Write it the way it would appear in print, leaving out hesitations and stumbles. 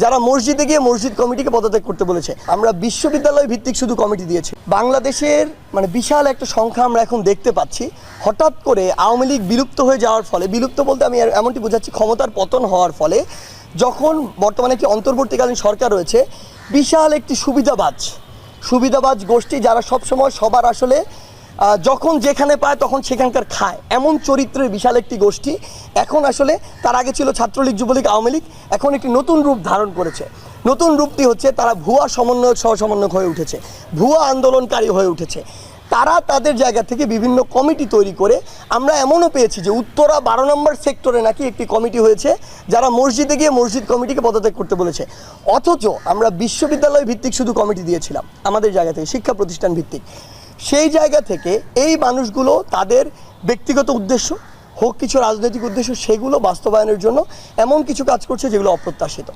যারা মসজিদে গিয়ে মসজিদ কমিটিকে পদত্যাগ করতে বলেছে। আমরা বিশ্ববিদ্যালয় ভিত্তিক শুধু কমিটি দিয়েছি। বাংলাদেশের বিশাল একটা সংখ্যা আমরা এখন দেখতে পাচ্ছি। হঠাৎ করে আওয়ামী লীগ বিলুপ্ত হয়ে যাওয়ার ফলে, বিলুপ্ত বলতে আমি এমনটি বোঝাচ্ছি ক্ষমতার পতন হওয়ার ফলে, যখন বর্তমানে একটি অন্তর্বর্তীকালীন সরকার রয়েছে, বিশাল একটি সুবিধাবাজ গোষ্ঠী যারা সবসময় সবার আসলে যখন যেখানে পায় তখন সেখানকার খায়, এমন চরিত্রের বিশাল একটি গোষ্ঠী এখন আসলে, তার আগে ছিল ছাত্রলীগ, যুবলীগ, আওয়ামী লীগ, এখন একটি নতুন রূপ ধারণ করেছে। নতুন রূপটি হচ্ছে তারা ভুয়া সমন্বয়ক সহসমন্বয়ক হয়ে উঠেছে, ভুয়া আন্দোলনকারী হয়ে উঠেছে। তারা তাদের জায়গা থেকে বিভিন্ন কমিটি তৈরি করে, আমরা এমনও পেয়েছি যে উত্তরা 12 নম্বর সেক্টরে নাকি একটি কমিটি হয়েছে যারা মসজিদে গিয়ে মসজিদ কমিটিকে পদত্যাগ করতে বলেছে। অথচ আমরা বিশ্ববিদ্যালয় ভিত্তিক শুধু কমিটি দিয়েছিলাম আমাদের জায়গা থেকে, শিক্ষা প্রতিষ্ঠান ভিত্তিক। সেই জায়গা থেকে এই মানুষগুলো তাদের ব্যক্তিগত উদ্দেশ্য হোক, কিছু রাজনৈতিক উদ্দেশ্য, সেগুলো বাস্তবায়নের জন্য এমন কিছু কাজ করছে যেগুলো অপ্রত্যাশিত।